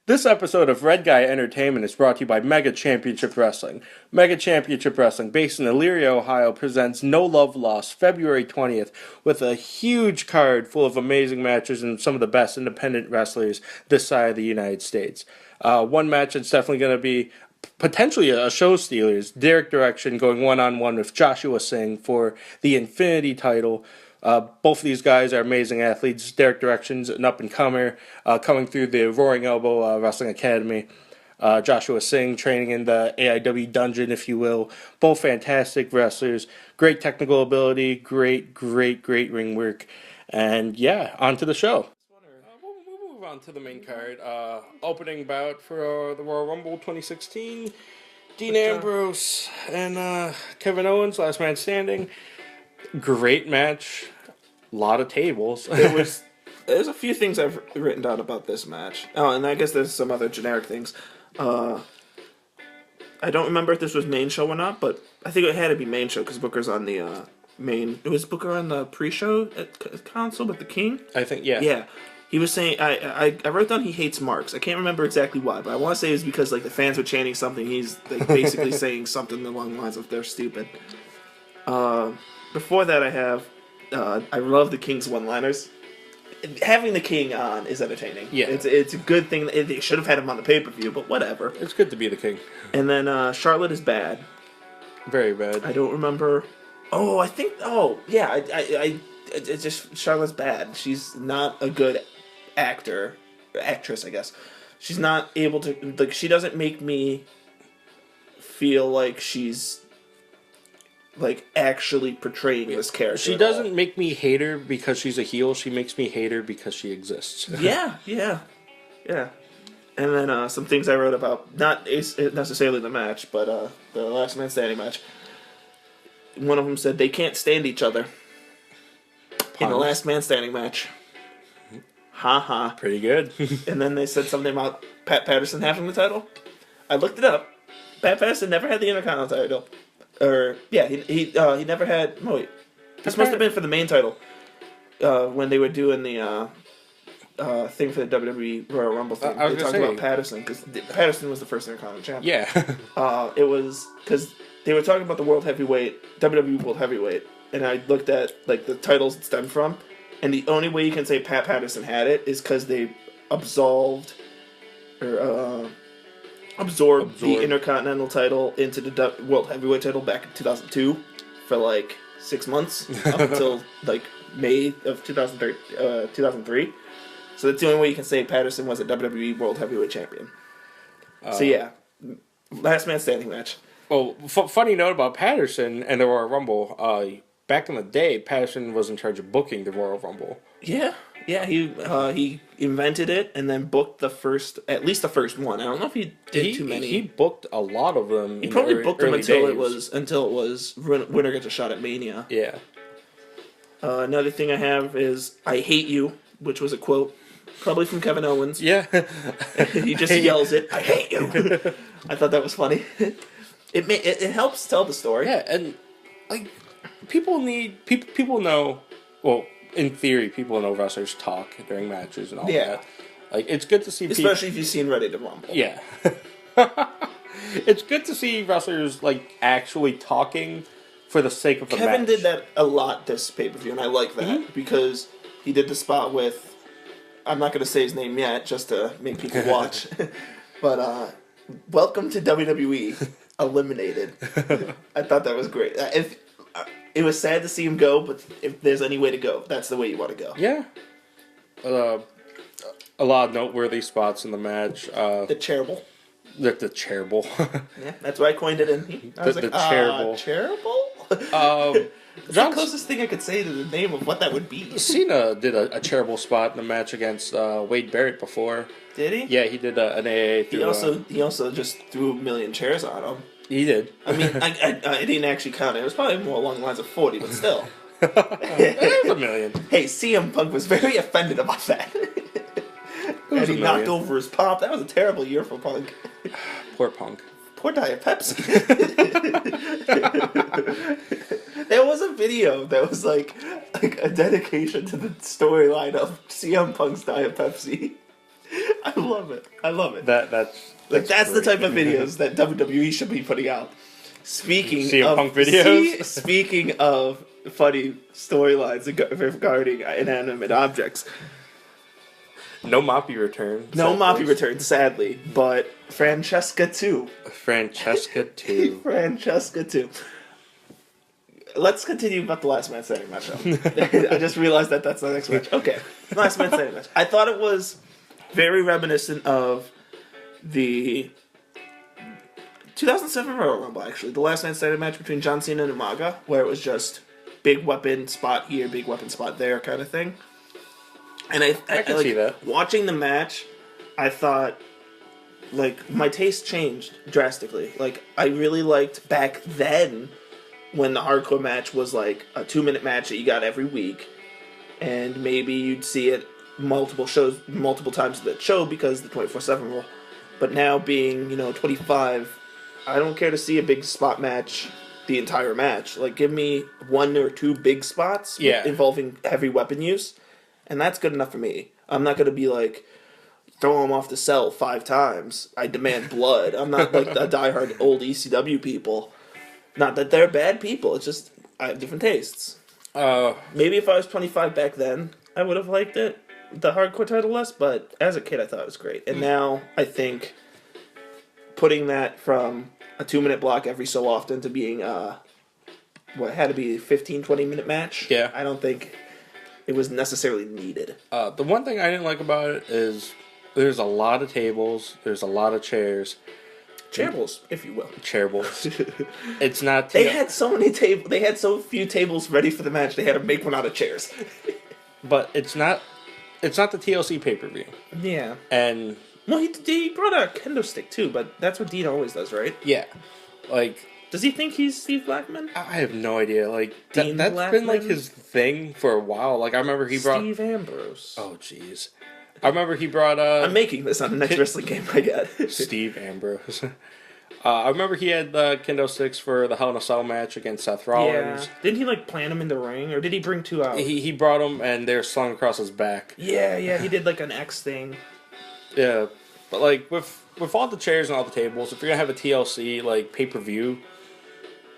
This episode of Red Guy Entertainment is brought to you by Mega Championship Wrestling. Mega Championship Wrestling, based in Elyria, Ohio, presents No Love Lost February 20th with a huge card full of amazing matches and some of the best independent wrestlers this side of the United States. One match that's definitely going to be potentially a show stealer is Derek Direction going one-on-one with Joshua Singh for the Infinity title. Both of these guys are amazing athletes. Derek Direction's an up-and-comer coming through the Roaring Elbow Wrestling Academy. Joshua Singh training in the AIW dungeon, if you will. Both fantastic wrestlers. Great technical ability. Great ring work. And yeah, on to the show. We'll move on to the main card. Opening bout for the Royal Rumble 2016. Dean Ambrose and Kevin Owens, last man standing. Great match. A lot of tables. There's a few things I've written down about this match. Oh, and I guess there's some other generic things. I don't remember if this was main show or not, but I think it had to be main show because Booker's on the main. Was Booker on the pre-show at console with the King? I think, yeah. Yeah. He was saying, I wrote down he hates marks. I can't remember exactly why, but I want to say it was because like the fans were chanting something. He's like basically saying something along the lines of they're stupid. Before that, I love the King's one-liners. Having the King on is entertaining. Yeah. It's a good thing. They should have had him on the pay-per-view, but whatever. It's good to be the King. And then Charlotte is bad. Very bad. I don't remember. Oh, I think. Oh, yeah. It's just Charlotte's bad. She's not a good actress, I guess. She's not able to. Like, she doesn't make me feel like she's like actually portraying this character. She doesn't make me hate her because she's a heel. She makes me hate her because she exists. Yeah. And then some things I wrote about, not necessarily the match, but the last man standing match. One of them said they can't stand each other in the last man standing match. Ha. Pretty good. And then they said something about Pat Patterson having the title. I looked it up. Pat Patterson never had the Intercontinental title. He never had. No, wait. This must have been for the main title. When they were doing the thing for the WWE Royal Rumble thing. They talked about Patterson, because Patterson was the first Intercontinental champion. Yeah. It was, because they were talking about the World Heavyweight, WWE World Heavyweight, and I looked at like the titles it stemmed from, and the only way you can say Pat Patterson had it is because they absorbed the Intercontinental title into the World Heavyweight title back in 2002 for like 6 months up until like May of 2003. So that's the only way you can say Patterson was a WWE World Heavyweight Champion. So yeah, last man standing match. Well, funny note about Patterson and the Royal Rumble. Back in the day, Patterson was in charge of booking the Royal Rumble. Yeah. He invented it and then booked at least the first one. I don't know if he did too many. He booked a lot of them. He probably booked them until days. it was winner gets a shot at Mania. Yeah. Another thing I have is "I hate you," which was a quote, probably from Kevin Owens. Yeah. He just yells it. "I hate you." I thought that was funny. It helps tell the story. Yeah, and like people know. Well, in theory, people know wrestlers talk during matches and all that. Like, it's good to see especially if you've seen Ready to Rumble. Yeah. It's good to see wrestlers, like, actually talking for the sake of the match. Kevin did that a lot this pay-per-view, and I like that, because he did the spot with, I'm not going to say his name yet, just to make people watch, but, welcome to WWE, Eliminated. I thought that was great. It was sad to see him go, but if there's any way to go, that's the way you want to go. Yeah. A lot of noteworthy spots in the match. The chairable. The chairable. Yeah, that's why I coined it in. I was the chairable. Chairable? It's the closest thing I could say to the name of what that would be. Cena did a chairable spot in the match against Wade Barrett before. Did he? Yeah, he did an AA. He also just threw a million chairs on him. He did. I mean, I didn't actually count it. It was probably more along the lines of 40, but still. It was a million. Hey, CM Punk was very offended about that. And he knocked over his pop. That was a terrible year for Punk. Poor Punk. Poor Diet Pepsi. There was a video that was like a dedication to the storyline of CM Punk's Diet Pepsi. I love it. I love it. That's the great. type of videos that WWE should be putting out. Speaking CM of Punk videos? speaking of funny storylines regarding inanimate objects, No Moppy return. no sadly. Moppy returns, sadly, but Francesca too. Francesca too. Francesca too. Let's continue about the last man standing match. I just realized that that's the next match. Okay, last man standing match. I thought it was very reminiscent of the 2007 Royal Rumble, actually. The last man standing match between John Cena and Umaga, where it was just big weapon spot here, big weapon spot there kind of thing. And I can like, see that. Watching the match, I thought, like, my taste changed drastically. Like, I really liked back then when the hardcore match was like a 2-minute match that you got every week, and maybe you'd see it multiple times at that show because the 24/7 rule. But now being 25, I don't care to see a big spot match the entire match. Like, give me 1 or 2 big spots involving heavy weapon use, and that's good enough for me. I'm not gonna be like, throw him off the cell 5 times. I demand blood. I'm not like the diehard old ECW people. Not that they're bad people. It's just I have different tastes. Maybe if I was 25 back then, I would have liked it, the hardcore title less. But as a kid, I thought it was great. And now I think putting that from a 2-minute block every so often to being what had to be a 15-20-minute match. Yeah. I don't think it was necessarily needed. The one thing I didn't like about it is there's a lot of tables, there's a lot of chairs. Chairables, if you will. Chairables. It's not. They had so many tables. They had so few tables ready for the match. They had to make one out of chairs. But it's not. It's not the TLC pay-per-view. Yeah. And Well, he brought a kendo stick too, but that's what Dean always does, right? yeah, like Does he think he's Steve Blackman? I have no idea. Like Dean that's been like Blackman? his thing for a while. Like I remember he brought. Steve Ambrose. Oh jeez. I remember he brought I'm making this on the next wrestling game I get. Steve Ambrose. I remember he had the kendo sticks for the Hell in a Cell match against Seth Yeah. Rollins. Didn't he like plant him in the ring, or did he bring 2 out? He brought them and they're slung across his back. Yeah, he did like an X thing. Yeah, but like with all the chairs and all the tables, if you're gonna have a TLC like pay-per-view,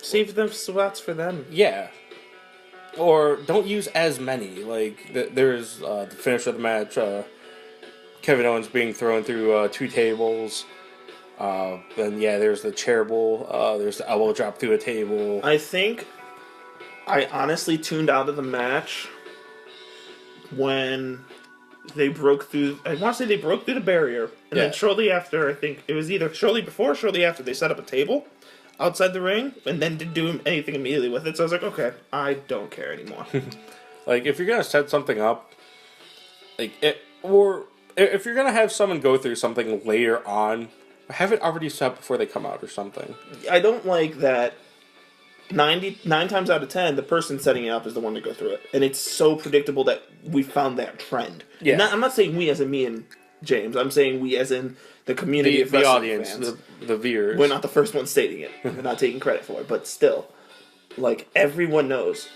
Save them spots for them. yeah. Or don't use as many. Like there's the finish of the match. Kevin Owens being thrown through 2 tables. Then yeah, there's the chair bowl. There's the elbow drop through a table. I think I honestly tuned out of the match when they broke through. I want to say they broke through the barrier, and then shortly after, I think it was either shortly before or shortly after, they set up a table outside the ring, and then didn't do anything immediately with it. So I was like, okay, I don't care anymore. Like if you're gonna set something up, like or if you're gonna have someone go through something later on, have it already set before they come out or something. I don't like that. 9 times out of 10, the person setting it up is the one to go through it, and it's so predictable that we found that trend. Yeah, I'm not saying we as in me and James. I'm saying we as in the community of the wrestling audience, fans. the viewers. We're not the first one stating it. We're not taking credit for it, but still, like everyone knows,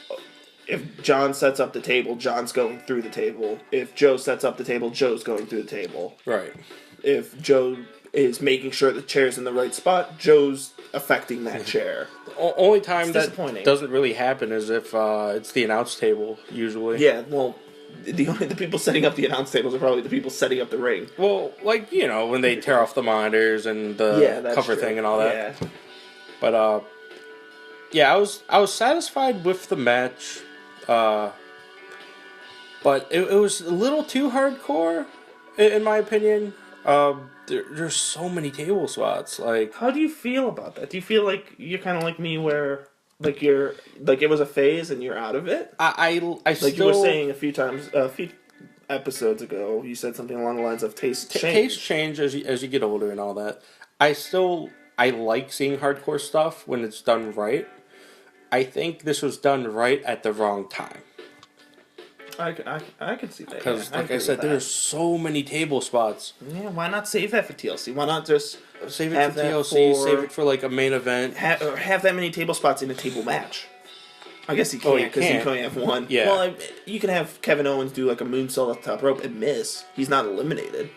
if John sets up the table, John's going through the table. If Joe sets up the table, Joe's going through the table. Right. If Joe is making sure the chair's in the right spot, Joe's affecting that chair. Only time that disappointing. doesn't really happen is if it's the announce table usually. Yeah, well, the people setting up the announce tables are probably the people setting up the ring. Well, like when they tear off the monitors and the that's cover true. thing and all that. Yeah. But yeah, I was satisfied with the match, but it was a little too hardcore, in my opinion. There's so many table spots. Like, How do you feel about that? Do you feel like you're kind of like me, where like you're like it was a phase and you're out of it? I Like still, you were saying a few episodes ago, you said something along the lines of taste change. taste change as you get older and all that. I like seeing hardcore stuff when it's done right. I think this was done right at the wrong time. I can see that. Because, yeah, like I agree said, with that. there's so many table spots. Yeah, why not save that for TLC? Why not just Save it have for that TLC, for- save it for like a main event. have that many table spots in a table match? I guess you Oh, can't you because you can't. can only have one. Yeah. Well, you can have Kevin Owens do like a moonsault off the top rope and miss. He's not eliminated.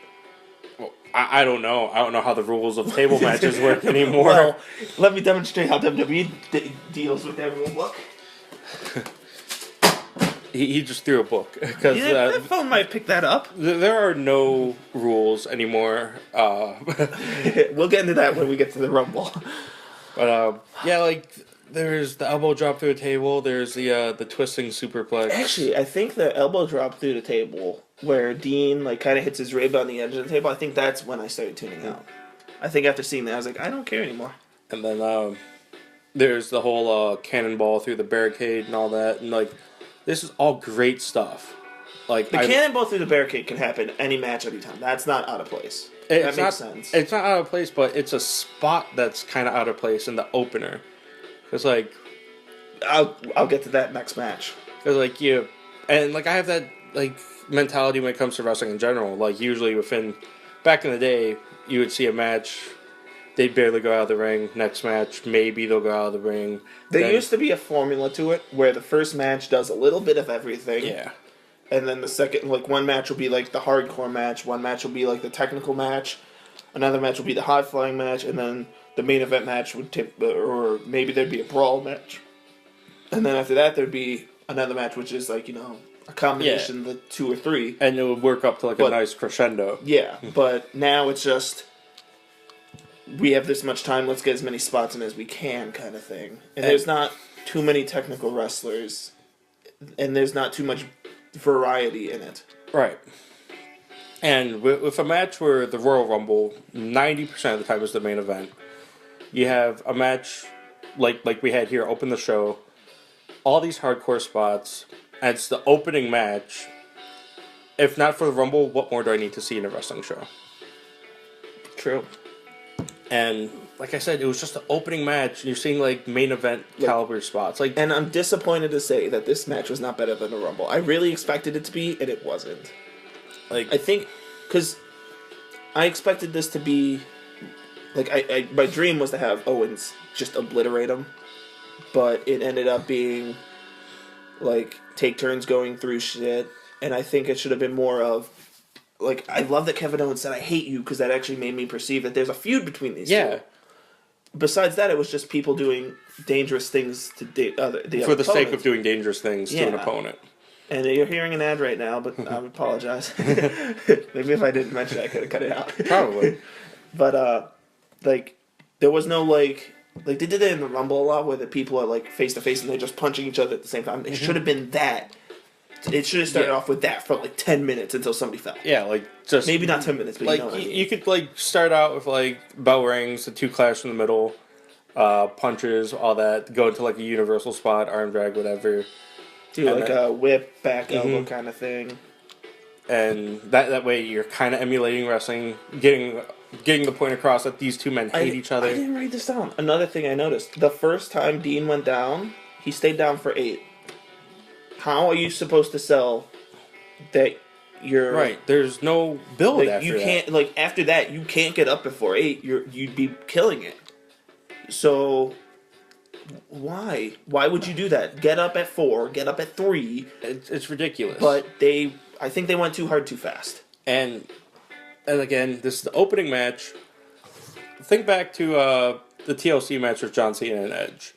I don't know. I don't know how the rules of table matches work anymore. Well, let me demonstrate how WWE deals with that rule book. He just threw a book because Yeah, that phone might pick that up. there are no rules anymore. We'll get into that when we get to the Rumble. But yeah, like there's the elbow drop through a table. There's the twisting superplex. Actually, I think the elbow drop through the table where Dean like kind of hits his rib on the edge of the table. I think that's when I started tuning out. I think after seeing that, I was like, I don't care anymore. And then there's the whole cannonball through the barricade and all that. And like this is all great stuff. Like The cannonball through the barricade can happen any match, any time. That's not out of place. That makes sense. It's not out of place, but it's a spot that's kind of out of place in the opener. It's like I'll get to that next match. Cause like and like I have that like mentality when it comes to wrestling in general. Like usually back in the day, you would see a match, they'd barely go out of the ring. Next match, maybe they'll go out of the ring. There used to be a formula to it where the first match does a little bit of everything. Yeah. And then the second, like one match will be like the hardcore match, one match will be like the technical match, another match will be the high flying match, and then the main event match would or maybe there'd be a brawl match. And then after that, there'd be another match, which is like, a combination of the two or three. And it would work up to like a nice crescendo. Yeah, but now it's just, we have this much time, let's get as many spots in as we can kind of thing. And there's not too many technical wrestlers, and there's not too much variety in it. Right. And with a match where the Royal Rumble, 90% of the time is the main event, you have a match like we had here, open the show, all these hardcore spots, and it's the opening match. If not for the Rumble, what more do I need to see in a wrestling show? True. And like I said, it was just the opening match. You're seeing like main event caliber spots. And I'm disappointed to say that this match was not better than the Rumble. I really expected it to be, and it wasn't. Like I think, because I expected this to be, like my dream was to have Owens just obliterate him, but it ended up being like take turns going through shit. And I think it should have been more of, like, I love that Kevin Owens said, I hate you, because that actually made me perceive that there's a feud between these two. Besides that, it was just people doing dangerous things to the other for the sake of doing dangerous things to an opponent. And you're hearing an ad right now, but I apologize. Maybe if I didn't mention it, I could have cut it out. Probably. But, like, there was no, like, they did it in the Rumble a lot, where the people are, like, face-to-face, and they're just punching each other at the same time. It should have been that. It should have started off with that for like 10 minutes until somebody fell. Yeah, like just maybe not 10 minutes, but like you know what I mean. You could like start out with like bell rings, the two clash in the middle, punches, all that. Go into like a universal spot, arm drag, whatever. Do like a whip, back elbow kind of thing. And that way you're kind of emulating wrestling, getting the point across that these two men hate each other. I didn't write this down. Another thing I noticed: the first time Dean went down, he stayed down for 8. How are you supposed to sell that you're right? There's no build like, after you can't that. Like after that you can't get up before 8. You'd be killing it. So why would you do that? Get up at 4. Get up at 3. It's ridiculous. But I think they went too hard too fast. And again, this is the opening match. Think back to the TLC match with John Cena and Edge.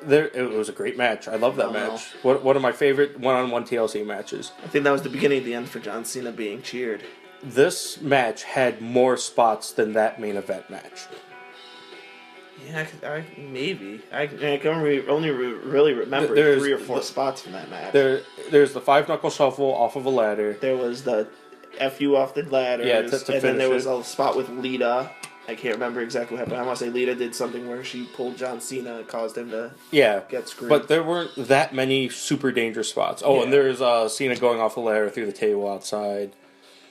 It was a great match. I love that match. One of my favorite one-on-one TLC matches. I think that was the beginning of the end for John Cena being cheered. This match had more spots than that main event match. Yeah, maybe. I can only really remember 3 or 4 spots from that match. There's the 5-knuckle shuffle off of a ladder. There was the FU off the ladder. Yeah, and then there was a spot with Lita. I can't remember exactly what happened. I want to say Lita did something where she pulled John Cena and caused him to get screwed. But there weren't that many super dangerous spots. And there's Cena going off the ladder through the table outside.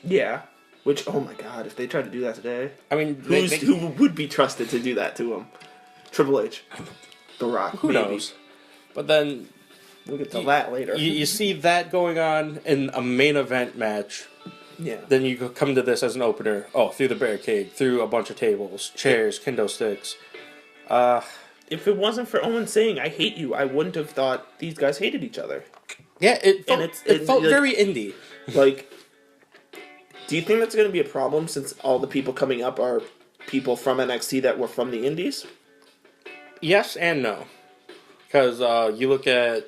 Yeah. Which, oh my god, if they tried to do that today... I mean... Who would be trusted to do that to him? Triple H. The Rock. Who knows? But then... We'll get to that later. You see that going on in a main event match... Yeah. Then you come to this as an opener. Through the barricade, through a bunch of tables, chairs, kendo sticks. If it wasn't for Owen saying, I hate you, I wouldn't have thought these guys hated each other. Yeah, it felt like, very indie. Like, Do you think that's going to be a problem since all the people coming up are people from NXT that were from the Indies? Yes and no, because you look at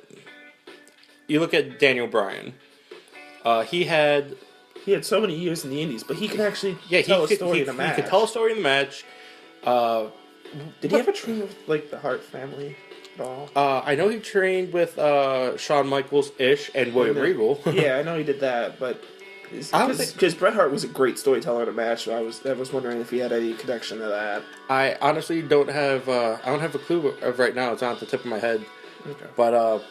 Daniel Bryan. He had He had so many years in the Indies, but he can actually yeah tell he a story in a match. He could tell a story in the match. Did he ever train with like the Hart family at all? I know he trained with Shawn Michaels ish and William Regal. Yeah, I know he did that, but because Bret Hart was a great storyteller in a match, so I was wondering if he had any connection to that. I honestly don't have I don't have a clue of right now. It's not at the tip of my head. Okay. But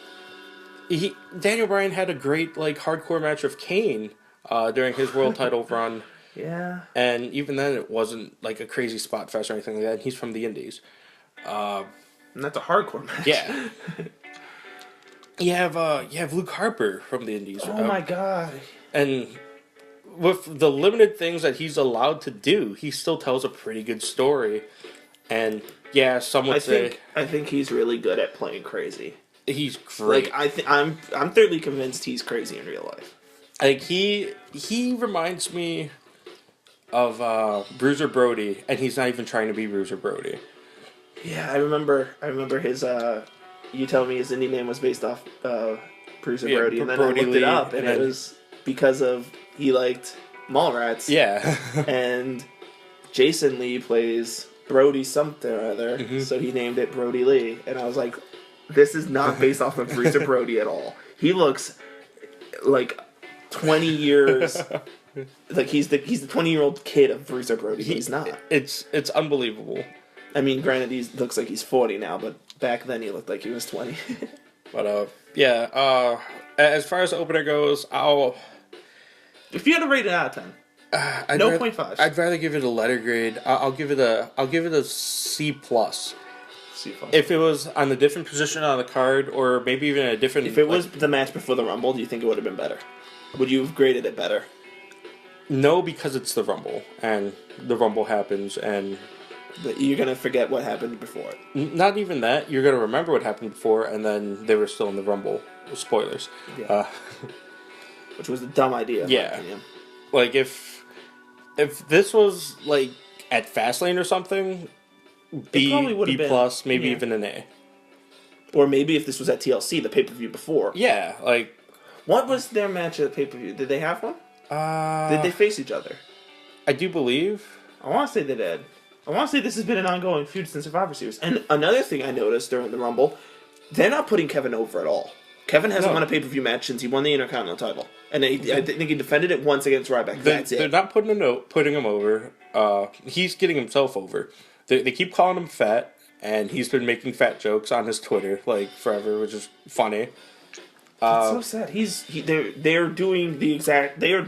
Daniel Bryan had a great like hardcore match with Kane during his world title run. Yeah. And even then, it wasn't like a crazy spot fest or anything like that. He's from the Indies. And that's a hardcore match. Yeah. You have Luke Harper from the Indies. Oh my god. And with the limited things that he's allowed to do, he still tells a pretty good story. And yeah, some would say I think he's really good at playing crazy. he's great. Like I'm thoroughly convinced he's crazy in real life. Like he reminds me of Bruiser Brody, and he's not even trying to be Bruiser Brody. Yeah, I remember his you telling me his indie name was based off Bruiser Brody, and then Brody I looked Lee, it up, and it was because of he liked Mallrats. Yeah. And Jason Lee plays Brody something or other, so he named it Brody Lee, and I was like, this is not based off of Bruiser Brody at all. He looks like 20 years. Like he's the 20-year-old kid of Bruiser Brody. He's not. It's unbelievable. I mean, granted, he looks like he's 40 now, but back then he looked like he was 20. But yeah. As far as the opener goes, If you had to rate it out of 10, 0.5. I'd rather give it a letter grade. I'll give it a C plus. C+. If it was on a different position on the card, or maybe even a different. If it was the match before the Rumble, do you think it would have been better? Would you have graded it better? No, because it's the Rumble, and the Rumble happens, and But you're gonna forget what happened before it. not even that. You're gonna remember what happened before, and then they were still in the Rumble. Spoilers. Yeah. Which was a dumb idea. Yeah. In my opinion. Like if this was like at Fastlane or something, B plus, maybe even an A. Or maybe if this was at TLC, the pay-per-view before. Yeah, like What was their match at pay-per-view? Did they have one? Did they face each other? I do believe. I want to say they did. I want to say this has been an ongoing feud since Survivor Series. And another thing I noticed during the Rumble, they're not putting Kevin over at all. Kevin hasn't won a pay-per-view match since he won the Intercontinental title. And I think he defended it once against Ryback. That's it. They're not putting him over. He's getting himself over. They keep calling him fat, and he's been making fat jokes on his Twitter like forever, which is funny. It's so sad. They're doing the exact. They're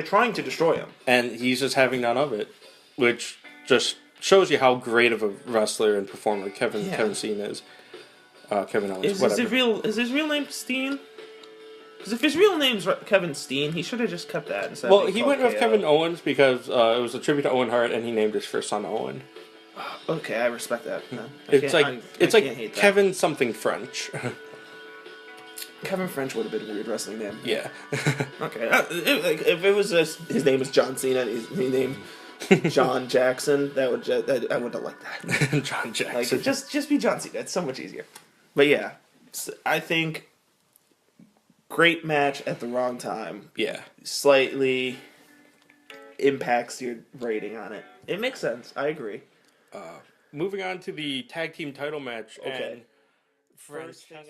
trying to destroy him, and he's just having none of it, which just shows you how great of a wrestler and performer Kevin Steen is. Kevin Owens. Is his real name Steen? Because if his real name's Kevin Steen, he should have just kept that. Well, he went with Kevin Owens because it was a tribute to Owen Hart, and he named his first son Owen. Okay, I respect that. It's like Kevin something French. Kevin French would have been a weird wrestling name. Yeah. Okay. If it was his name was John Cena and he named John Jackson, I would have liked that. John Jackson. Like, just be John Cena. It's so much easier. But yeah, I think great match at the wrong time. Yeah. Slightly impacts your rating on it. It makes sense. I agree. Moving on to the tag team title match. Okay. And first thing I